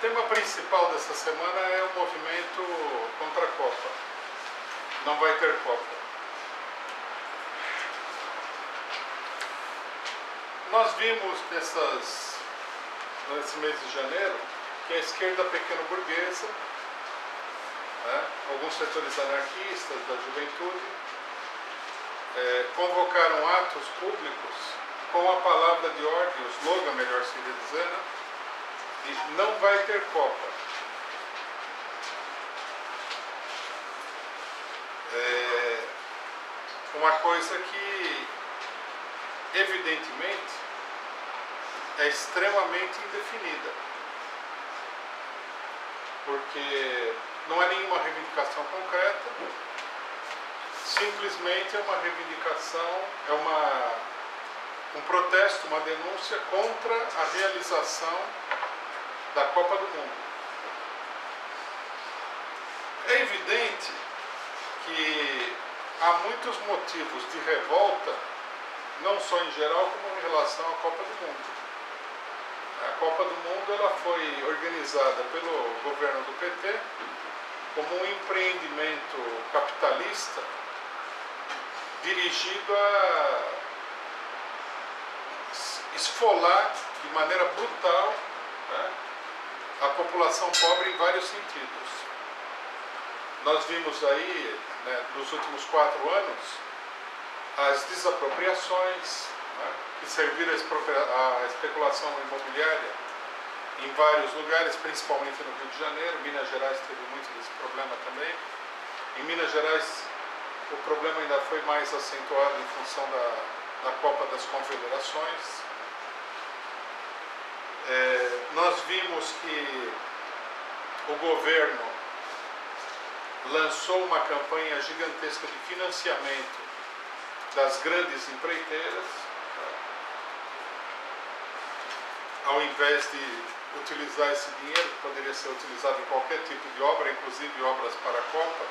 tema principal dessa semana é o movimento contra a Copa. Não vai ter Copa. Nós vimos nesse mês de janeiro que a esquerda pequeno-burguesa, alguns setores anarquistas da juventude, convocaram atos públicos com a palavra de ordem, o slogan, melhor seria dizendo, de não vai ter Copa. Uma coisa que, evidentemente, é extremamente indefinida, porque não há nenhuma reivindicação concreta, simplesmente é uma reivindicação, um protesto, uma denúncia contra a realização da Copa do Mundo. É evidente que há muitos motivos de revolta, não só em geral, como em relação à Copa do Mundo. A Copa do Mundo ela foi organizada pelo governo do PT como um empreendimento capitalista dirigido a esfolar de maneira brutal a população pobre em vários sentidos. Nós vimos aí, nos últimos 4 anos, as desapropriações, que serviram à especulação imobiliária em vários lugares, principalmente no Rio de Janeiro. Minas Gerais teve muito desse problema também. Em Minas Gerais, o problema ainda foi mais acentuado em função da Copa das Confederações. Nós vimos que o governo lançou uma campanha gigantesca de financiamento das grandes empreiteiras, ao invés de utilizar esse dinheiro, que poderia ser utilizado em qualquer tipo de obra, inclusive obras para a Copa,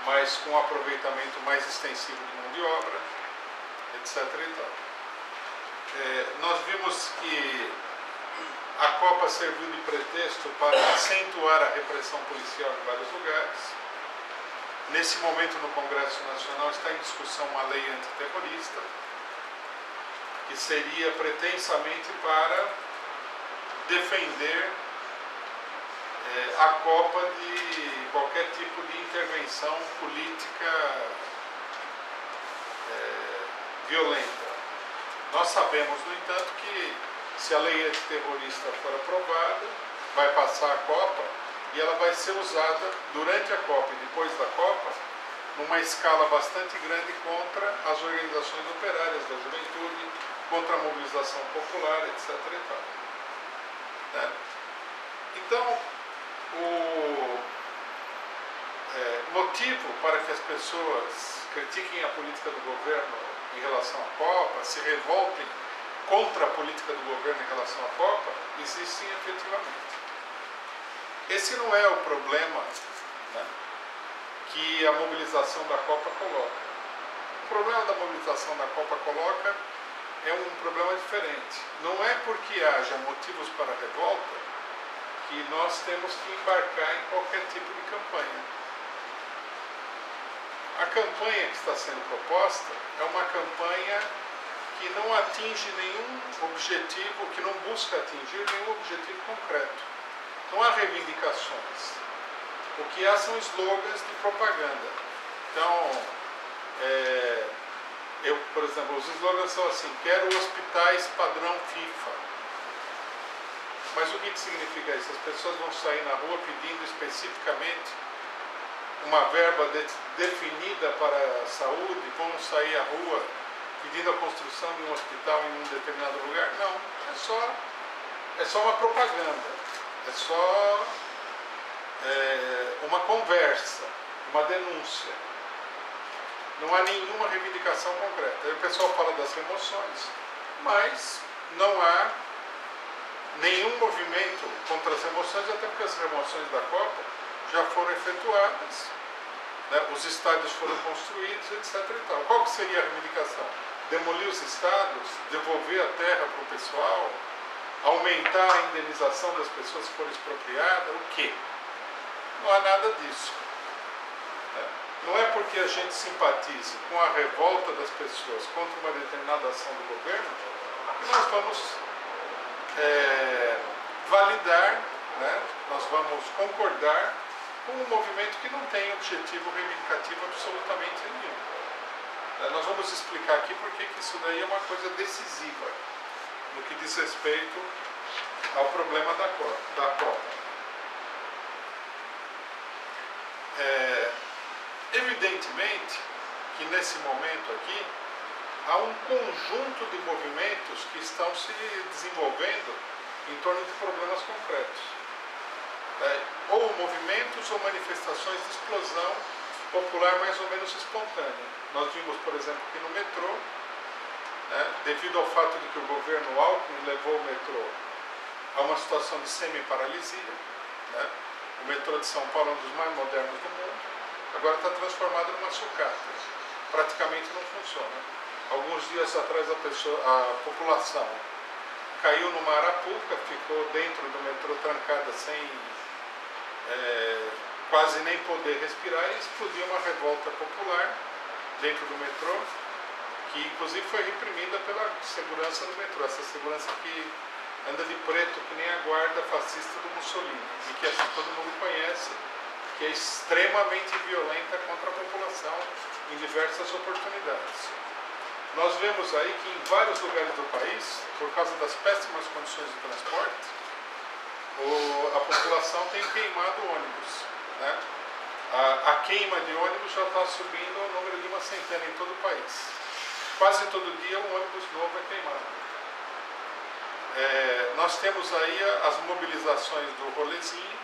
mas com um aproveitamento mais extensivo de mão de obra, etc. e tal. Nós vimos que a Copa serviu de pretexto para acentuar a repressão policial em vários lugares. Nesse momento, no Congresso Nacional, está em discussão uma lei antiterrorista, que seria pretensamente para defender a Copa de qualquer tipo de intervenção política violenta. Nós sabemos, no entanto, que se a lei antiterrorista for aprovada, vai passar a Copa e ela vai ser usada durante a Copa e depois da Copa numa escala bastante grande contra as organizações operárias da juventude, contra a mobilização popular, etc. e tal. Então, o motivo para que as pessoas critiquem a política do governo em relação à Copa, se revoltem contra a política do governo em relação à Copa, existem efetivamente. Esse não é o problema que a mobilização da Copa coloca. O problema da mobilização da Copa coloca é um problema diferente. Não é porque haja motivos para a revolta que nós temos que embarcar em qualquer tipo de campanha. A campanha que está sendo proposta é uma campanha que não atinge nenhum objetivo, que não busca atingir nenhum objetivo concreto. Não há reivindicações. O que há são slogans de propaganda. Então, por exemplo, os slogans são assim: quero hospitais padrão FIFA. Mas o que significa isso? As pessoas vão sair na rua pedindo especificamente uma verba definida para a saúde, vão sair à rua pedindo a construção de um hospital em um determinado lugar? Não, é só uma propaganda, é só uma conversa, uma denúncia. Não há nenhuma reivindicação concreta. Aí o pessoal fala das remoções, mas não há nenhum movimento contra as remoções, até porque as remoções da Copa já foram efetuadas, os estádios foram construídos, etc. e tal. Qual que seria a reivindicação? Demolir os estádios, devolver a terra para o pessoal, aumentar a indenização das pessoas que foram expropriadas, o quê? Não há nada disso. Né? Não é porque a gente simpatize com a revolta das pessoas contra uma determinada ação do governo que nós vamos validar, né? Nós vamos concordar com um movimento que não tem objetivo reivindicativo absolutamente nenhum. Nós vamos explicar aqui porque que isso daí é uma coisa decisiva no que diz respeito ao problema da Copa. Evidentemente que nesse momento aqui há um conjunto de movimentos que estão se desenvolvendo em torno de problemas concretos. Ou movimentos ou manifestações de explosão popular mais ou menos espontânea. Nós vimos, por exemplo, que no metrô, devido ao fato de que o governo Alckmin levou o metrô a uma situação de semi-paralisia, o metrô de São Paulo é um dos mais modernos do mundo, agora está transformado numa sucata. Praticamente não funciona. Alguns dias atrás a população caiu numa arapuca, ficou dentro do metrô trancada sem quase nem poder respirar e explodiu uma revolta popular dentro do metrô, que inclusive foi reprimida pela segurança do metrô, essa segurança que anda de preto que nem a guarda fascista do Mussolini, e que assim todo mundo conhece, que é extremamente violenta contra a população em diversas oportunidades. Nós vemos aí que em vários lugares do país, por causa das péssimas condições de transporte, a população tem queimado ônibus. A queima de ônibus já está subindo ao número de uma centena em todo o país. Quase todo dia um ônibus novo é queimado. Nós temos aí as mobilizações do rolezinho,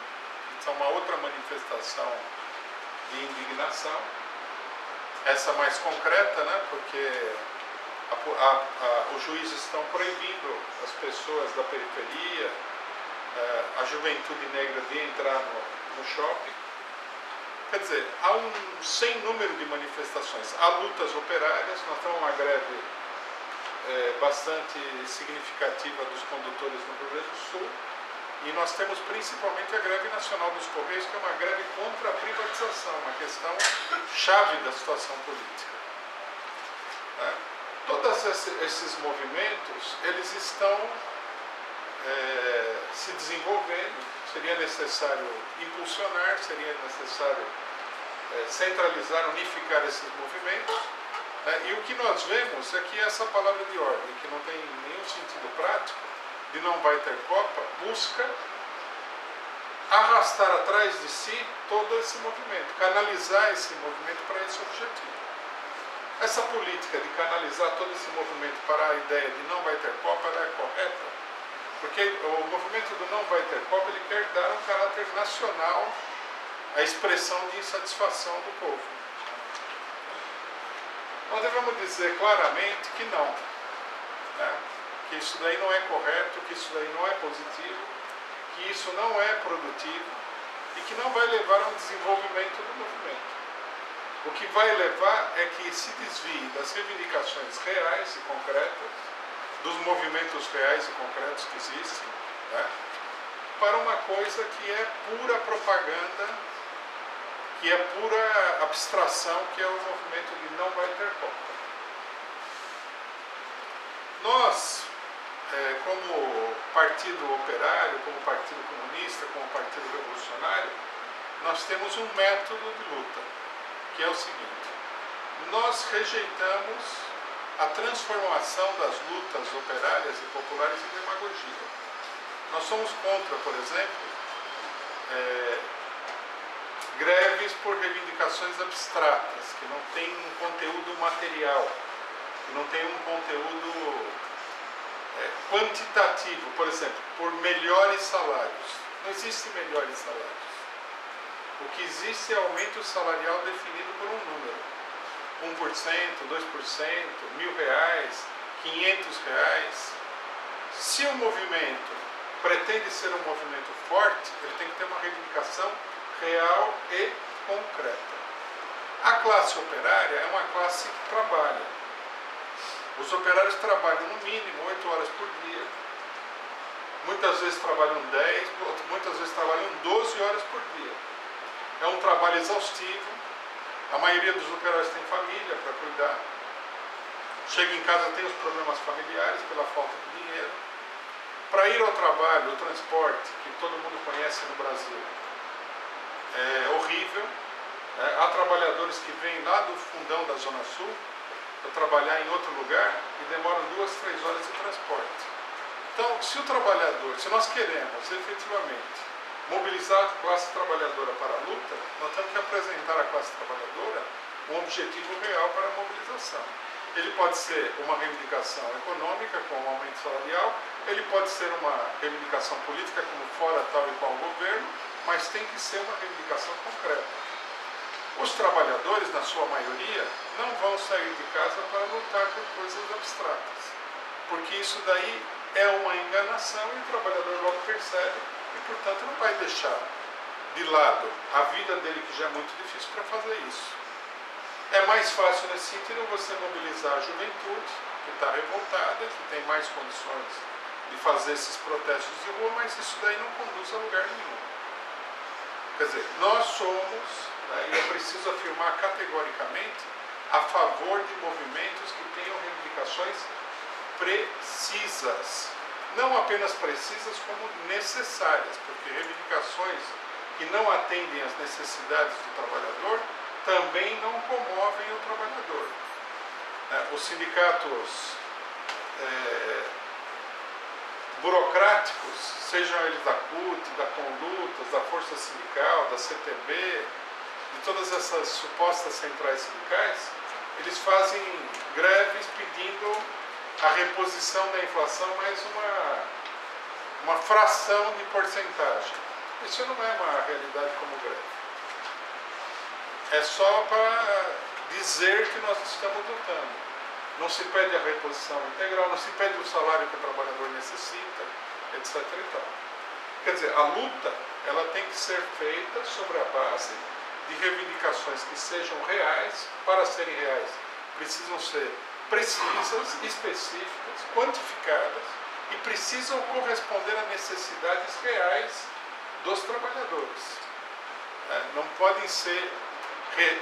que são uma outra manifestação de indignação. Essa mais concreta, porque os juízes estão proibindo as pessoas da periferia, a juventude negra de entrar no shopping. Quer dizer, há um sem número de manifestações. Há lutas operárias, nós temos uma greve bastante significativa dos condutores no Rio Grande do Sul, e nós temos principalmente a greve nacional dos Correios, que é uma greve contra a privatização, uma questão chave da situação política. Todos esses movimentos, eles estão se desenvolvendo. Seria necessário impulsionar, seria necessário centralizar, unificar esses movimentos. E o que nós vemos é que essa palavra de ordem, que não tem nenhum sentido prático, de não vai ter Copa, busca arrastar atrás de si todo esse movimento, canalizar esse movimento para esse objetivo. Essa política de canalizar todo esse movimento para a ideia de não vai ter Copa, ela é correta, porque o movimento do não vai ter Copa, ele quer dar um caráter nacional à expressão de insatisfação do povo. Nós devemos dizer claramente que não, que isso daí não é correto, que isso daí não é positivo, que isso não é produtivo e que não vai levar a um desenvolvimento do movimento. O que vai levar é que se desvie das reivindicações reais e concretas, dos movimentos reais e concretos que existem, para uma coisa que é pura propaganda, que é pura abstração, que é o movimento de não vai ter Copa. Nós, como partido operário, como partido comunista, como partido revolucionário, nós temos um método de luta, que é o seguinte: nós rejeitamos a transformação das lutas operárias e populares em demagogia. Nós somos contra, por exemplo, greves por reivindicações abstratas, que não têm um conteúdo material, que não tem um conteúdo quantitativo, por exemplo, por melhores salários. Não existem melhores salários. O que existe é aumento salarial definido por um número. 1%, 2%, R$1.000, R$500. Se o movimento pretende ser um movimento forte, ele tem que ter uma reivindicação real e concreta. A classe operária é uma classe que trabalha. Os operários trabalham no mínimo 8 horas por dia, muitas vezes trabalham 10, muitas vezes trabalham 12 horas por dia. É um trabalho exaustivo, a maioria dos operários tem família para cuidar, chega em casa tem os problemas familiares pela falta de dinheiro. Para ir ao trabalho, o transporte, que todo mundo conhece no Brasil, é horrível. Há trabalhadores que vêm lá do fundão da Zona Sul para trabalhar em outro lugar e demoram 2, 3 horas de transporte. Então, se o trabalhador, se nós queremos efetivamente mobilizar a classe trabalhadora para a luta, nós temos que apresentar à classe trabalhadora um objetivo real para a mobilização. Ele pode ser uma reivindicação econômica, com um aumento salarial, ele pode ser uma reivindicação política, como fora tal e qual governo, mas tem que ser uma reivindicação concreta. Os trabalhadores, na sua maioria, não vão sair de casa para lutar por coisas abstratas, porque isso daí é uma enganação e o trabalhador logo percebe e, portanto, não vai deixar de lado a vida dele, que já é muito difícil, para fazer isso. É mais fácil nesse sentido você mobilizar a juventude, que está revoltada, que tem mais condições de fazer esses protestos de rua, mas isso daí não conduz a lugar nenhum. Quer dizer, nós somos, e é preciso afirmar categoricamente, a favor de movimentos que tenham reivindicações precisas. Não apenas precisas, como necessárias, porque reivindicações que não atendem às necessidades do trabalhador também não comovem o trabalhador. Os sindicatos burocráticos, sejam eles da CUT, da Conlutas, da Força Sindical, da CTB, de todas essas supostas centrais sindicais, eles fazem greves pedindo a reposição da inflação mais uma fração de porcentagem. Isso não é uma realidade como greve. É só para dizer que nós estamos lutando. Não se pede a reposição integral, não se pede o salário que o trabalhador necessita, etc. e tal. Quer dizer, a luta ela tem que ser feita sobre a base de reivindicações que sejam reais. Para serem reais, precisam ser precisas, específicas, quantificadas e precisam corresponder a necessidades reais dos trabalhadores. Não podem ser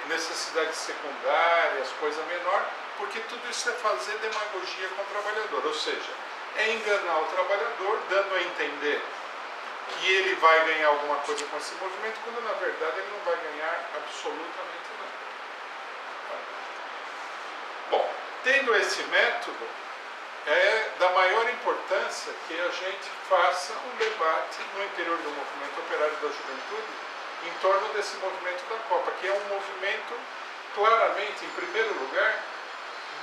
necessidades secundárias, coisa menor, porque tudo isso é fazer demagogia com o trabalhador, ou seja, é enganar o trabalhador, dando a entender que ele vai ganhar alguma coisa com esse movimento, quando na verdade ele não vai ganhar absolutamente nada. Bom, tendo esse método, é da maior importância que a gente faça um debate no interior do movimento operário da juventude em torno desse movimento da Copa, que é um movimento claramente, em primeiro lugar,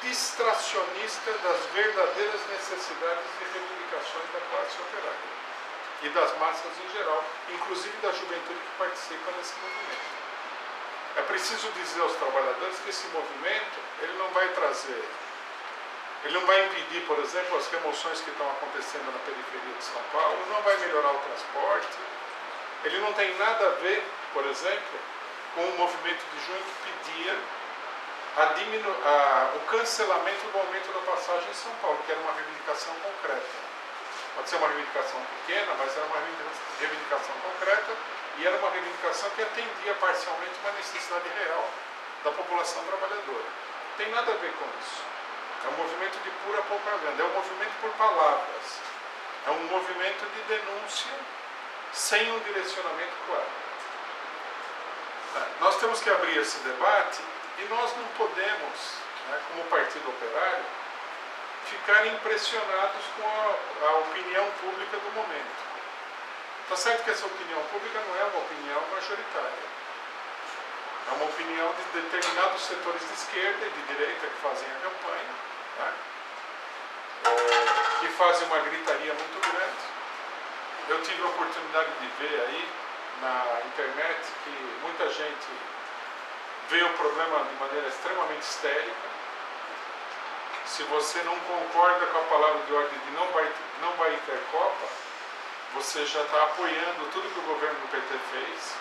distracionista das verdadeiras necessidades e reivindicações da classe operária e das massas em geral, inclusive da juventude que participa desse movimento. É preciso dizer aos trabalhadores que esse movimento ele não vai trazer, ele não vai impedir, por exemplo, as remoções que estão acontecendo na periferia de São Paulo, não vai melhorar o transporte, ele não tem nada a ver, por exemplo, com o movimento de junho que pedia o cancelamento do aumento da passagem em São Paulo, que era uma reivindicação concreta. Pode ser uma reivindicação pequena, mas era uma reivindicação concreta e era uma reivindicação que atendia parcialmente uma necessidade real da população trabalhadora. Não tem nada a ver com isso. É um movimento de pura propaganda, é um movimento por palavras, é um movimento de denúncia sem um direcionamento claro. Nós temos que abrir esse debate e nós não podemos, como Partido Operário, ficar impressionados com a opinião pública do momento. Está certo que essa opinião pública não é uma opinião majoritária. É uma opinião de determinados setores de esquerda e de direita que fazem a campanha, que fazem uma gritaria muito grande. Eu tive a oportunidade de ver aí na internet que muita gente vê o problema de maneira extremamente histérica. Se você não concorda com a palavra de ordem de não vai ter Copa, você já está apoiando tudo que o governo do PT fez,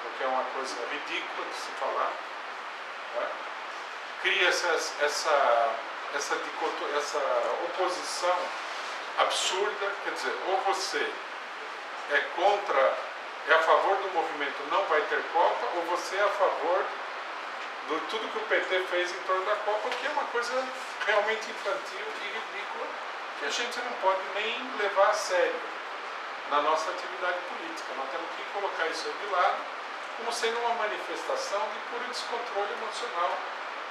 o que é uma coisa ridícula de se falar. Cria essa oposição absurda, quer dizer, ou você é contra, é a favor do movimento não vai ter Copa, ou você é a favor de tudo que o PT fez em torno da Copa, que é uma coisa realmente infantil e ridícula, que a gente não pode nem levar a sério na nossa atividade política. Nós temos que colocar isso aí de lado, como sendo uma manifestação de puro descontrole emocional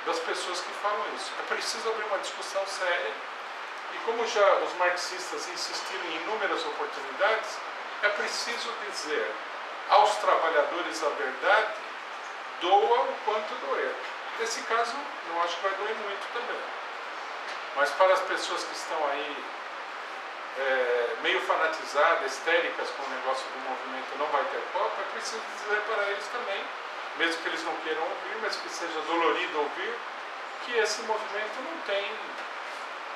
das pessoas que falam isso. É preciso abrir uma discussão séria, e como já os marxistas insistiram em inúmeras oportunidades, é preciso dizer aos trabalhadores a verdade, doa o quanto doer. Nesse caso, eu acho que vai doer muito também. Mas para as pessoas que estão aí meio fanatizadas, histéricas com o negócio do movimento não vai ter Copa, é preciso dizer para eles também, mesmo que eles não queiram ouvir, mas que seja dolorido ouvir, que esse movimento não tem,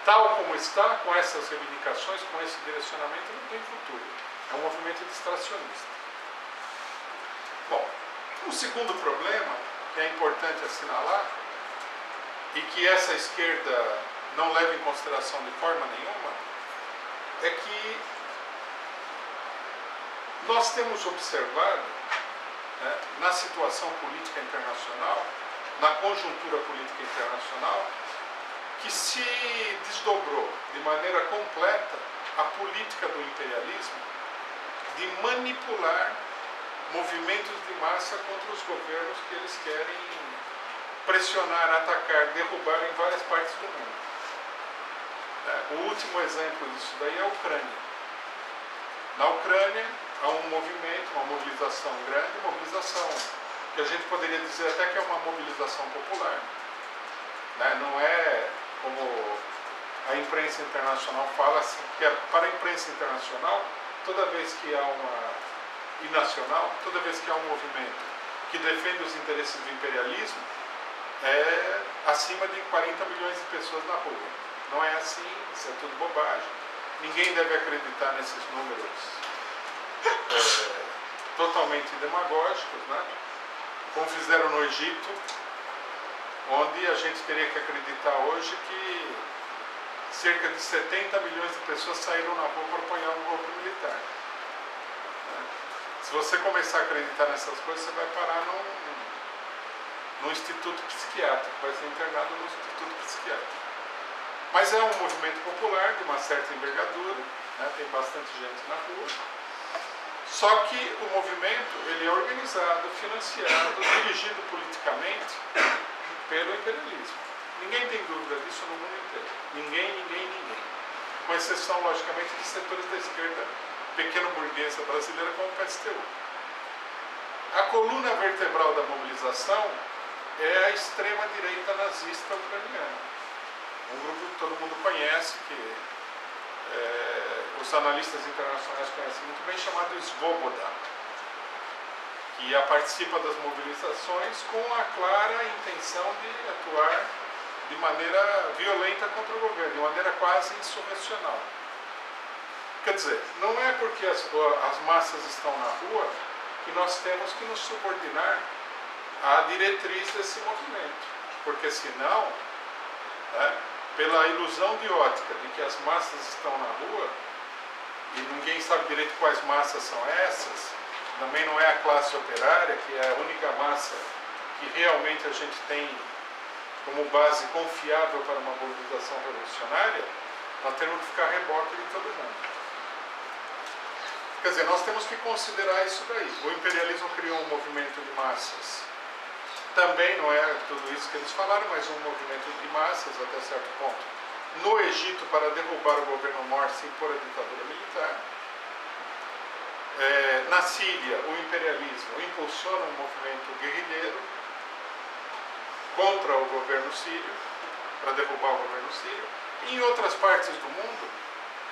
tal como está, com essas reivindicações, com esse direcionamento, não tem futuro. É um movimento distracionista. Bom, um segundo problema, que é importante assinalar, e que essa esquerda não leva em consideração de forma nenhuma, é que nós temos observado, né, na situação política internacional, na conjuntura política internacional, que se desdobrou de maneira completa a política do imperialismo de manipular movimentos de massa contra os governos que eles querem pressionar, atacar, derrubar em várias partes do mundo. O último exemplo disso daí é a Ucrânia. Na Ucrânia há um movimento, uma mobilização grande, mobilização que a gente poderia dizer até que é uma mobilização popular. Não é como a imprensa internacional fala, assim, que para a imprensa internacional, toda vez que há e nacional, toda vez que há um movimento que defende os interesses do imperialismo, é acima de 40 milhões de pessoas na rua. Não é assim, isso é tudo bobagem. Ninguém deve acreditar nesses números totalmente demagógicos, né? Como fizeram no Egito, onde a gente teria que acreditar hoje que cerca de 70 milhões de pessoas saíram na rua para apoiar um golpe militar. Se você começar a acreditar nessas coisas, você vai parar num instituto psiquiátrico, vai ser internado no instituto psiquiátrico. Mas é um movimento popular de uma certa envergadura, né? Tem bastante gente na rua. Só que o movimento ele é organizado, financiado, dirigido politicamente pelo imperialismo. Ninguém tem dúvida disso no mundo inteiro. Ninguém. Com exceção, logicamente, de setores da esquerda pequeno-burguesa brasileira como o PSTU. A coluna vertebral da mobilização é a extrema-direita nazista ucraniana. Um grupo que todo mundo conhece, que os analistas internacionais conhecem muito bem, chamado Svoboda, que participa das mobilizações com a clara intenção de atuar de maneira violenta contra o governo, de maneira quase insurrecional. Quer dizer, não é porque as massas estão na rua que nós temos que nos subordinar à diretriz desse movimento, porque senão, pela ilusão de ótica de que as massas estão na rua, e ninguém sabe direito quais massas são essas, também não é a classe operária, que é a única massa que realmente a gente tem como base confiável para uma mobilização revolucionária, nós temos que ficar a reboque de todo mundo. Quer dizer, nós temos que considerar isso daí. O imperialismo criou um movimento de massas. Também não é tudo isso que eles falaram, mas um movimento de massas até certo ponto. No Egito, para derrubar o governo Morsi e impor a ditadura militar. Na Síria, o imperialismo impulsiona um movimento guerrilheiro contra o governo sírio, para derrubar o governo sírio. E em outras partes do mundo,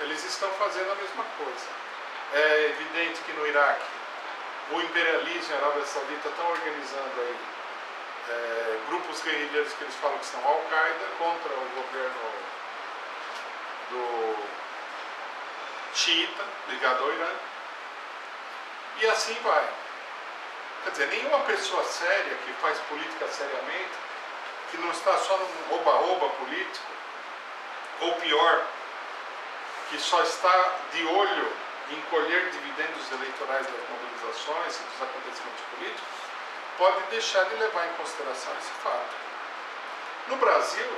eles estão fazendo a mesma coisa. É evidente que no Iraque, o imperialismo e a Arábia Saudita estão organizando aí grupos guerrilheiros que eles falam que são Al-Qaeda contra o governo do xiita, ligado ao Irã. E assim vai. Quer dizer, nenhuma pessoa séria que faz política seriamente, que não está só num oba-oba político, ou pior, que só está de olho em colher dividendos eleitorais das mobilizações e dos acontecimentos políticos, pode deixar de levar em consideração esse fato. No Brasil,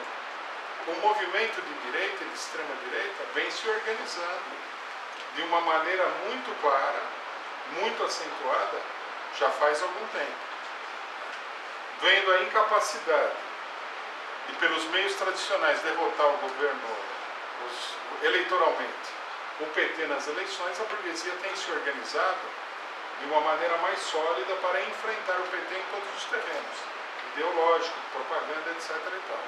o movimento de direita e de extrema-direita vem se organizando de uma maneira muito clara, muito acentuada, já faz algum tempo. Vendo a incapacidade de, pelos meios tradicionais, derrotar o governo eleitoralmente, o PT nas eleições, a burguesia tem se organizado de uma maneira mais sólida para enfrentar o PT em todos os terrenos, ideológico, propaganda, etc. e tal.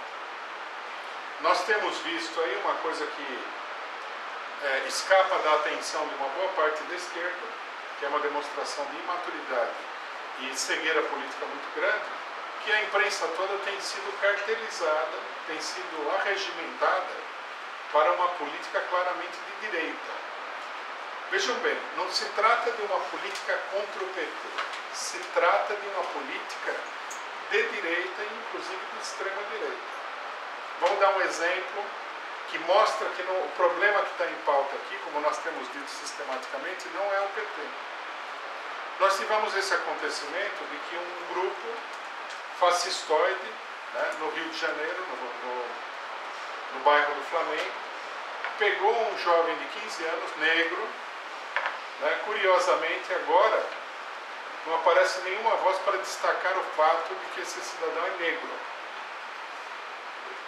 Nós temos visto aí uma coisa que escapa da atenção de uma boa parte da esquerda, que é uma demonstração de imaturidade e cegueira política muito grande, que a imprensa toda tem sido cartelizada, tem sido arregimentada para uma política claramente de direita. Vejam bem, não se trata de uma política contra o PT, se trata de uma política de direita e inclusive de extrema direita. Vamos dar um exemplo que mostra que o problema que está em pauta aqui, como nós temos dito sistematicamente, não é o PT. Nós tivemos esse acontecimento de que um grupo fascistoide, né, no Rio de Janeiro, no bairro do Flamengo, pegou um jovem de 15 anos, negro, né, curiosamente agora não aparece nenhuma voz para destacar o fato de que esse cidadão é negro.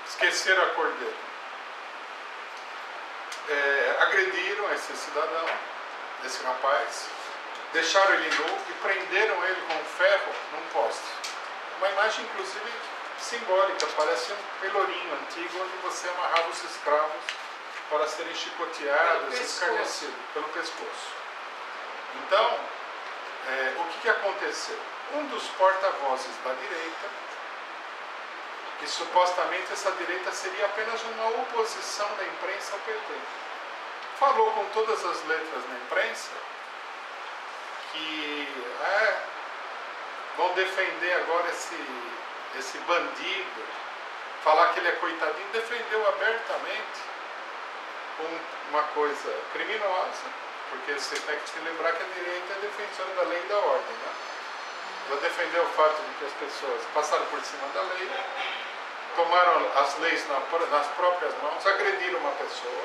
Esqueceram a cor dele. Agrediram esse cidadão, esse rapaz, deixaram ele nu e prenderam ele com um ferro num poste. Uma imagem, inclusive, simbólica, parece um pelourinho antigo onde você amarrava os escravos para serem chicoteados e escarnecidos pelo pescoço. Então, o que aconteceu? Um dos porta-vozes da direita, que supostamente essa direita seria apenas uma oposição da imprensa ao PT, falou com todas as letras na imprensa que vão defender agora esse bandido, falar que ele é coitadinho, defendeu abertamente uma coisa criminosa, porque você tem que se lembrar que a direita é defensora da lei e da ordem, né? Ela defendeu o fato de que as pessoas passaram por cima da lei, tomaram as leis nas próprias mãos, agrediram uma pessoa,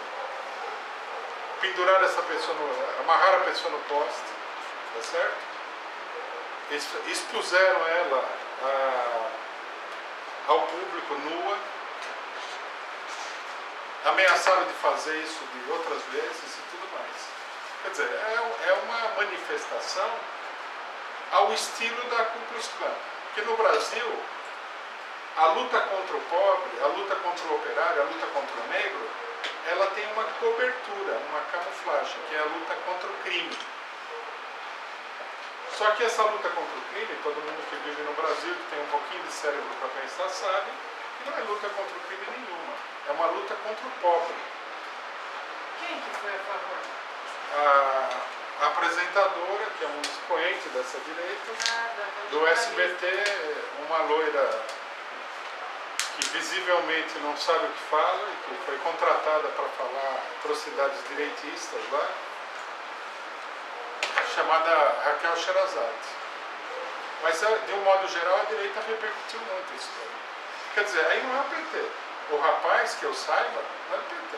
penduraram essa pessoa, amarraram a pessoa no poste, tá certo? Expuseram ela ao público nua, ameaçaram de fazer isso de outras vezes e tudo mais. Quer dizer, é uma manifestação ao estilo da Ku Klux Klan. Porque no Brasil, a luta contra o pobre, a luta contra o operário, a luta contra o negro, ela tem uma cobertura, uma camuflagem, que é a luta contra o crime. Só que essa luta contra o crime, todo mundo que vive no Brasil, que tem um pouquinho de cérebro para pensar, sabe que não é luta contra o crime nenhuma. É uma luta contra o pobre. Quem que foi a favor? A apresentadora, que é um expoente dessa direita, do SBT, uma loira que visivelmente não sabe o que fala e que foi contratada para falar atrocidades direitistas lá, chamada Raquel Sherazade. Mas, de um modo geral, a direita repercutiu muito isso daí. Quer dizer, aí não é o PT. O rapaz, que eu saiba, não é o PT.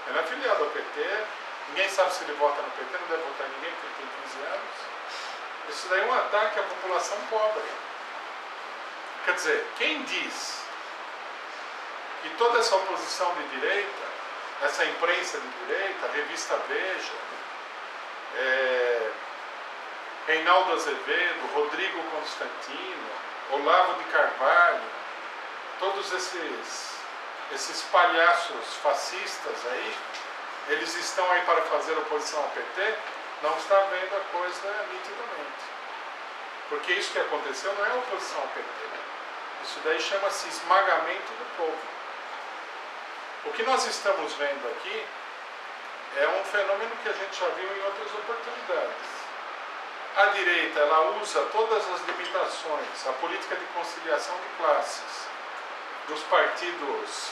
Ele é afiliado ao PT, ninguém sabe se ele vota no PT, não deve votar em ninguém, porque ele tem 15 anos. Isso daí é um ataque à população pobre. Quer dizer, quem diz que toda essa oposição de direita, essa imprensa de direita, a revista Veja, Reinaldo Azevedo, Rodrigo Constantino, Olavo de Carvalho, todos esses palhaços fascistas aí, eles estão aí para fazer oposição ao PT, não está vendo a coisa nitidamente. Porque isso que aconteceu não é oposição ao PT. Isso daí chama-se esmagamento do povo. O que nós estamos vendo aqui é um fenômeno que a gente já viu em outras oportunidades. A direita, ela usa todas as limitações, a política de conciliação de classes dos partidos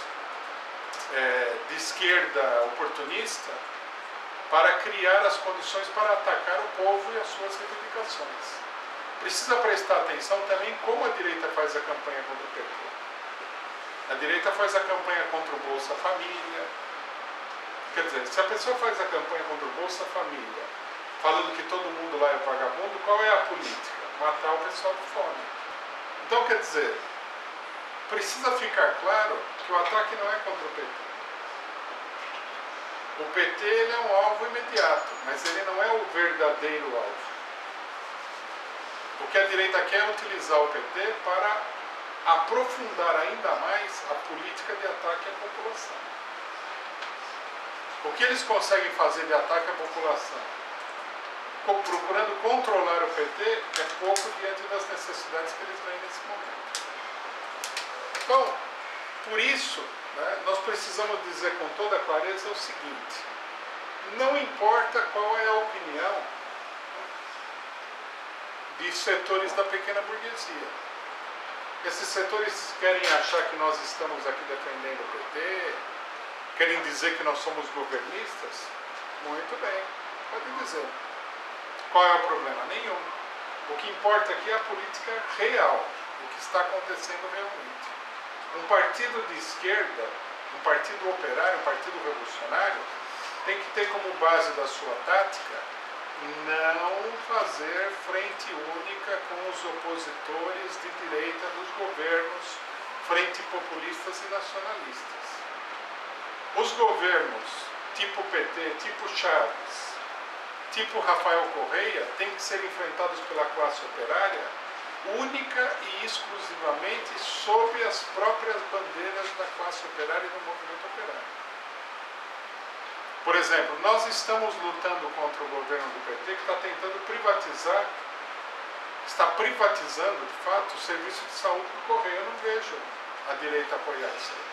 de esquerda oportunista para criar as condições para atacar o povo e as suas reivindicações. Precisa prestar atenção também como a direita faz a campanha contra o PT. A direita faz a campanha contra o Bolsa Família. Quer dizer, se a pessoa faz a campanha contra o Bolsa Família, falando que todo mundo lá é vagabundo, qual é a política? Matar o pessoal de fome. Então, quer dizer, precisa ficar claro que o ataque não é contra o PT. O PT ele é um alvo imediato, mas ele não é o verdadeiro alvo. O que a direita quer é utilizar o PT para aprofundar ainda mais a política de ataque à população. O que eles conseguem fazer de ataque à população? Procurando controlar o PT é pouco diante das necessidades que eles têm nesse momento. Então, por isso, nós precisamos dizer com toda clareza o seguinte: não importa qual é a opinião de setores da pequena burguesia. Esses setores querem achar que nós estamos aqui defendendo o PT, querem dizer que nós somos governistas. Muito bem, podem dizer. Qual é o problema? Nenhum. O que importa aqui é a política real, o que está acontecendo realmente. Um partido de esquerda, um partido operário, um partido revolucionário, tem que ter como base da sua tática não fazer frente única com os opositores de direita dos governos, frente populistas e nacionalistas. Os governos tipo PT, tipo Chaves, tipo Rafael Correia, têm que ser enfrentados pela classe operária única e exclusivamente sob as próprias bandeiras da classe operária e do movimento operário. Por exemplo, nós estamos lutando contra o governo do PT que está tentando privatizar, está privatizando, de fato, o serviço de saúde do Correio. Eu não vejo a direita apoiar isso aí.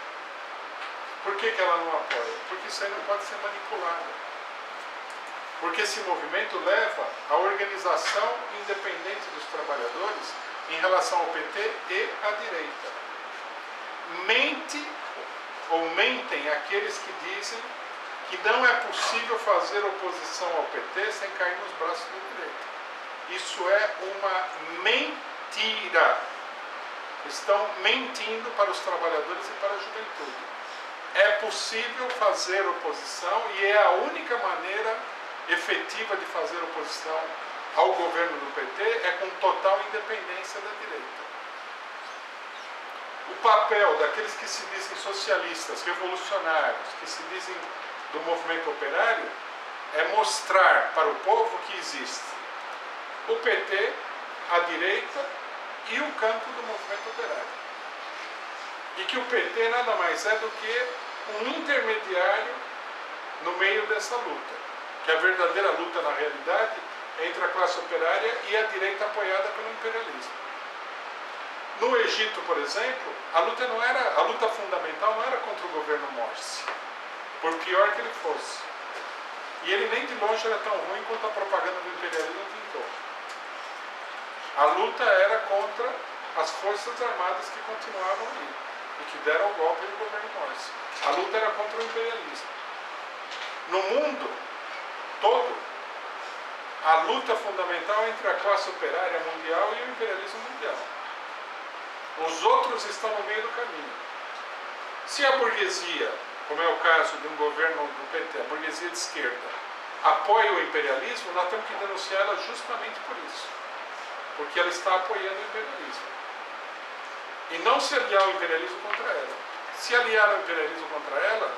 Por que ela não apoia? Porque isso aí não pode ser manipulado. Porque esse movimento leva à organização independente dos trabalhadores em relação ao PT e à direita. Mentem aqueles que dizem que não é possível fazer oposição ao PT sem cair nos braços da direita. Isso é uma mentira. Estão mentindo para os trabalhadores e para a juventude. É possível fazer oposição e é a única maneira efetiva de fazer oposição ao governo do PT é com total independência da direita. O papel daqueles que se dizem socialistas, revolucionários, que se dizem do movimento operário, é mostrar para o povo que existe o PT, a direita e o campo do movimento operário. E que o PT nada mais é do que um intermediário no meio dessa luta. Que a verdadeira luta, na realidade, é entre a classe operária e a direita apoiada pelo imperialismo. No Egito, por exemplo, a luta fundamental não era contra o governo Morsi, por pior que ele fosse. E ele nem de longe era tão ruim quanto a propaganda do imperialismo pintou. A luta era contra as forças armadas que continuavam ali e que deram o golpe do governo Morsi. A luta era contra o imperialismo. No mundo todo, a luta fundamental é entre a classe operária mundial e o imperialismo mundial. Os outros estão no meio do caminho. Se a burguesia, como é o caso de um governo do PT, a burguesia de esquerda, apoia o imperialismo, nós temos que denunciá-la justamente por isso. Porque ela está apoiando o imperialismo. E não se aliar ao imperialismo contra ela. Se aliar ao imperialismo contra ela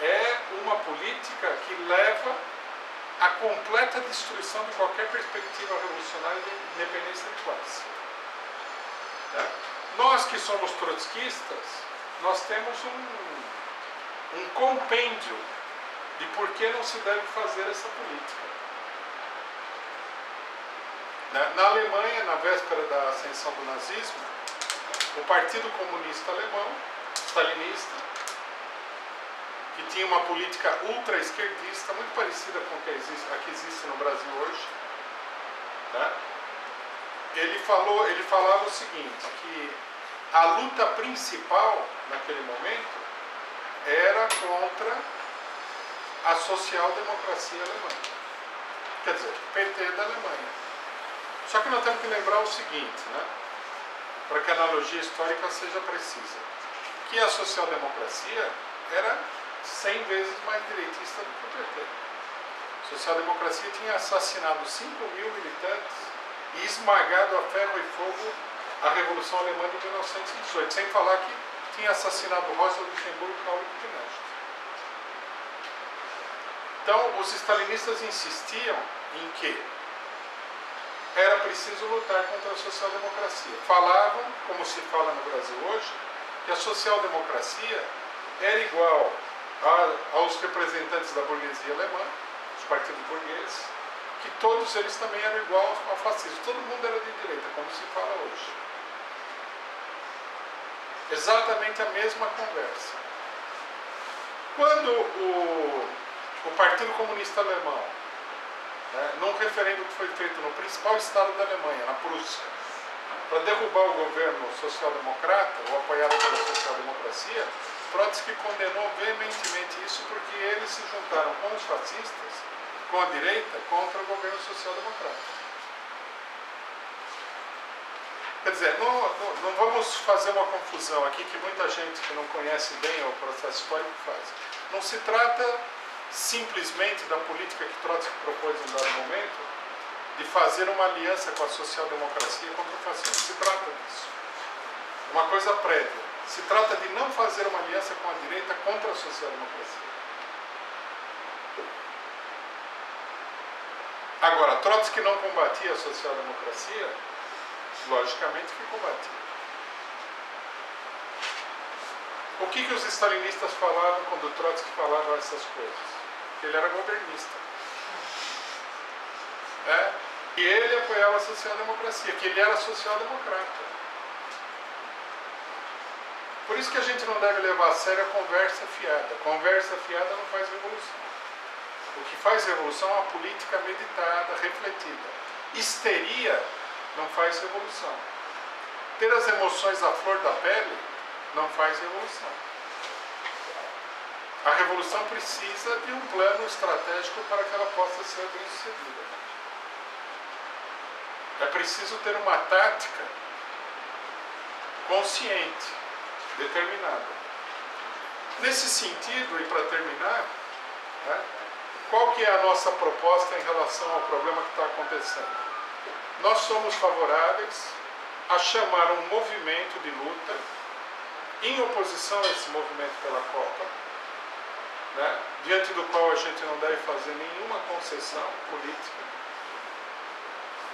é uma política que leva à completa destruição de qualquer perspectiva revolucionária de independência de classe. Tá? Nós que somos trotskistas, nós temos um compêndio de por que não se deve fazer essa política. Na Alemanha, na véspera da ascensão do nazismo, o Partido Comunista Alemão, stalinista, que tinha uma política ultra-esquerdista, muito parecida com a que existe no Brasil hoje, né? Ele falava o seguinte, que a luta principal naquele momento era contra a social-democracia alemã. Quer dizer, PT da Alemanha. Só que nós temos que lembrar o seguinte, né? Para que a analogia histórica seja precisa, que a social-democracia era 100 vezes mais direitista do que o PT. A social-democracia tinha assassinado 5.000 militantes e esmagado a ferro e fogo a Revolução Alemã de 1918, sem falar que tinha assassinado Rosa Luxemburgo e Karl Liebknecht. Então, os stalinistas insistiam em que era preciso lutar contra a social-democracia. Falavam, como se fala no Brasil hoje, que a social-democracia era igual aos representantes da burguesia alemã, os partidos burgueses, que todos eles também eram igual ao fascismo. Todo mundo era de direita, como se fala hoje. Exatamente a mesma conversa. Quando o Partido Comunista Alemão, né, num referendo que foi feito no principal estado da Alemanha, na Prússia, para derrubar o governo social-democrata, ou apoiado pela social-democracia, Trotsky condenou veementemente isso porque eles se juntaram com os fascistas, com a direita, contra o governo social-democrata. Quer dizer, não vamos fazer uma confusão aqui que muita gente que não conhece bem o processo histórico faz. Não se trata simplesmente da política que Trotsky propôs em dado momento de fazer uma aliança com a social-democracia contra o fascismo. Se trata disso. Uma coisa prévia. Se trata de não fazer uma aliança com a direita contra a social-democracia. Agora, Trotsky não combatia a social-democracia? Logicamente que combatia. O que os stalinistas falavam quando Trotsky falava essas coisas? Que ele era governista. Que ele apoiava a social-democracia, que ele era social-democrata. Por isso que a gente não deve levar a sério a conversa fiada. Conversa fiada não faz revolução. O que faz revolução é uma política meditada, refletida. Histeria não faz revolução. Ter as emoções à flor da pele não faz revolução. A revolução precisa de um plano estratégico para que ela possa ser bem sucedida. É preciso ter uma tática consciente, determinada. Nesse sentido, e para terminar, né, qual que é a nossa proposta em relação ao problema que está acontecendo? Nós somos favoráveis a chamar um movimento de luta em oposição a esse movimento pela Copa, né, diante do qual a gente não deve fazer nenhuma concessão política.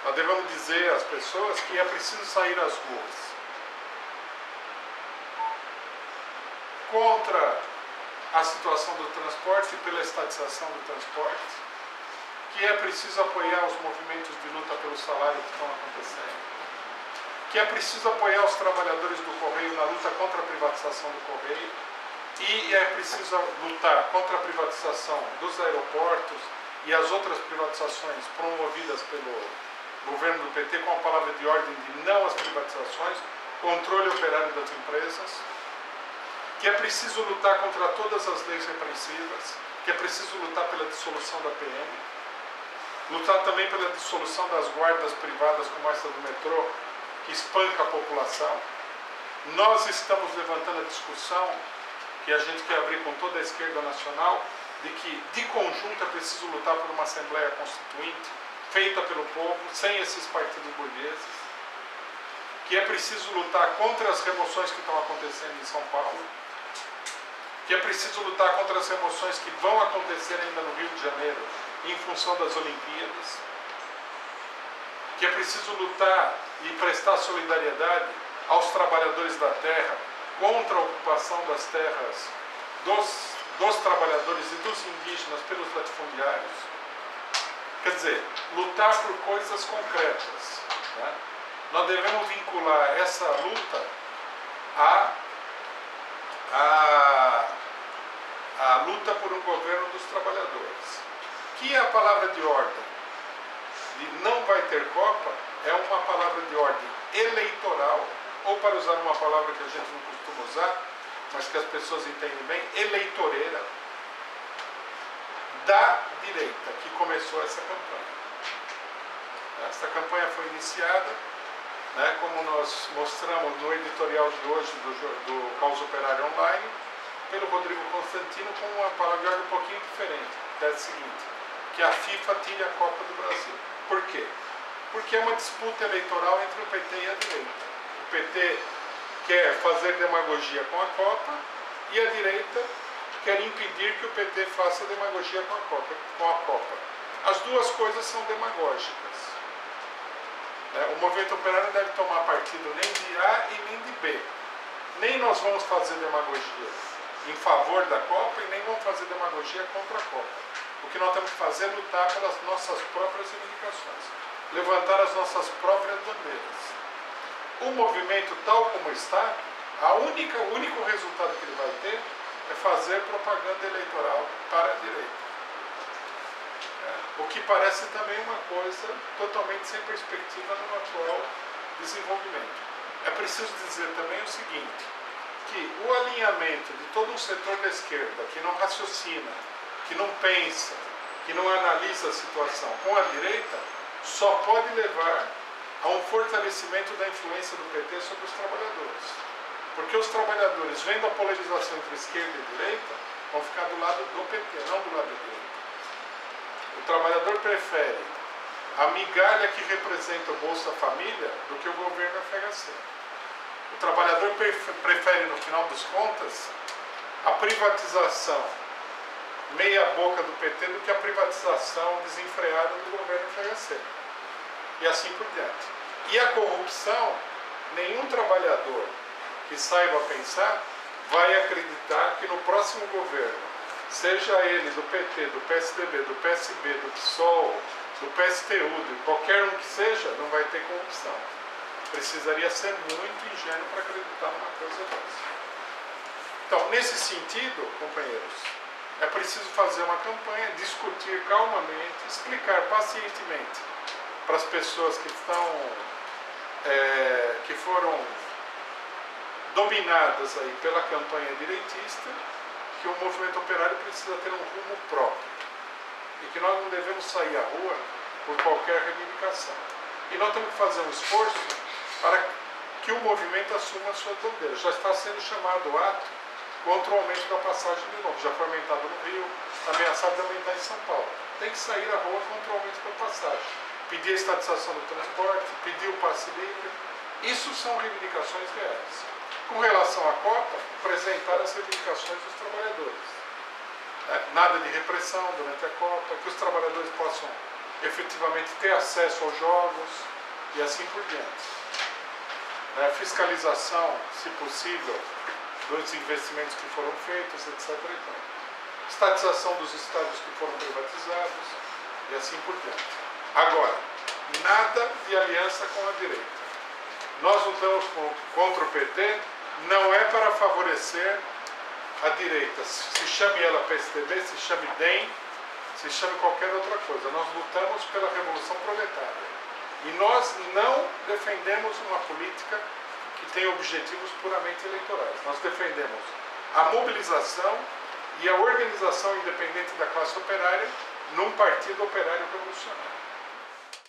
Nós devemos dizer às pessoas que é preciso sair às ruas contra a situação do transporte e pela estatização do transporte, que é preciso apoiar os movimentos de luta pelo salário que estão acontecendo, que é preciso apoiar os trabalhadores do Correio na luta contra a privatização do Correio, e é preciso lutar contra a privatização dos aeroportos e as outras privatizações promovidas pelo governo do PT com a palavra de ordem de não às privatizações, controle operário das empresas, que é preciso lutar contra todas as leis repressivas, que é preciso lutar pela dissolução da PM, lutar também pela dissolução das guardas privadas como essa do metrô, que espanca a população. Nós estamos levantando a discussão que a gente quer abrir com toda a esquerda nacional, de que de conjunto é preciso lutar por uma Assembleia Constituinte, feita pelo povo, sem esses partidos burgueses, que é preciso lutar contra as remoções que estão acontecendo em São Paulo, que é preciso lutar contra as remoções que vão acontecer ainda no Rio de Janeiro, em função das Olimpíadas, que é preciso lutar e prestar solidariedade aos trabalhadores da terra contra a ocupação das terras dos trabalhadores e dos indígenas pelos latifundiários. Quer dizer, lutar por coisas concretas, né? Nós devemos vincular essa luta à luta por um governo dos trabalhadores. Que a palavra de ordem de não vai ter Copa é uma palavra de ordem eleitoral, ou para usar uma palavra que a gente não costuma usar, mas que as pessoas entendem bem, eleitoreira da direita, que começou essa campanha. Essa campanha foi iniciada, né, como nós mostramos no editorial de hoje do Caos Operário Online, pelo Rodrigo Constantino, com uma palavra um pouquinho diferente, que é a seguinte: que a FIFA tire a Copa do Brasil. Por quê? Porque é uma disputa eleitoral entre o PT e a direita. O PT quer fazer demagogia com a Copa e a direita quer impedir que o PT faça demagogia com a Copa. As duas coisas são demagógicas. O movimento operário não deve tomar partido nem de A e nem de B. Nem nós vamos fazer demagogia em favor da Copa e nem vamos fazer demagogia contra a Copa. O que nós temos que fazer é lutar pelas nossas próprias reivindicações, levantar as nossas próprias bandeiras. O movimento, tal como está, o único resultado que ele vai ter é fazer propaganda eleitoral para a direita. O que parece também uma coisa totalmente sem perspectiva no atual desenvolvimento. É preciso dizer também o seguinte, que o alinhamento de todo um setor da esquerda que não raciocina, que não pensa, que não analisa a situação com a direita, só pode levar a um fortalecimento da influência do PT sobre os trabalhadores. Porque os trabalhadores, vendo a polarização entre esquerda e direita, vão ficar do lado do PT, não do lado da direita. O trabalhador prefere a migalha que representa o Bolsa Família do que o governo FHC. O trabalhador prefere, no final das contas, a privatização meia boca do PT do que a privatização desenfreada do governo FHC. E assim por diante. E a corrupção, nenhum trabalhador que saiba pensar vai acreditar que no próximo governo, seja ele do PT, do PSDB, do PSB, do PSOL, do PSTU, de qualquer um que seja, não vai ter corrupção. Precisaria ser muito ingênuo para acreditar numa coisa dessa. Então, nesse sentido, companheiros, é preciso fazer uma campanha, discutir calmamente, explicar pacientemente para as pessoas que foram dominadas aí pela campanha direitista, que o movimento operário precisa ter um rumo próprio e que nós não devemos sair à rua por qualquer reivindicação. E nós temos que fazer um esforço para que o movimento assuma a sua bandeira. Já está sendo chamado o ato contra o aumento da passagem de novo. Já foi aumentado no Rio, ameaçado de aumentar em São Paulo. Tem que sair à rua contra o aumento da passagem. Pedir a estatização do transporte, pedir o passe livre. Isso são reivindicações reais. Com relação à Copa, apresentar as reivindicações dos trabalhadores. Nada de repressão durante a Copa, que os trabalhadores possam efetivamente ter acesso aos jogos e assim por diante. Fiscalização, se possível, dos investimentos que foram feitos, etc. Estatização dos estádios que foram privatizados e assim por diante. Agora, nada de aliança com a direita. Nós lutamos contra o PT, não é para favorecer a direita, se chame ela PSDB, se chame DEM, se chame qualquer outra coisa. Nós lutamos pela Revolução Proletária. E nós não defendemos uma política que tem objetivos puramente eleitorais. Nós defendemos a mobilização e a organização independente da classe operária num partido operário revolucionário.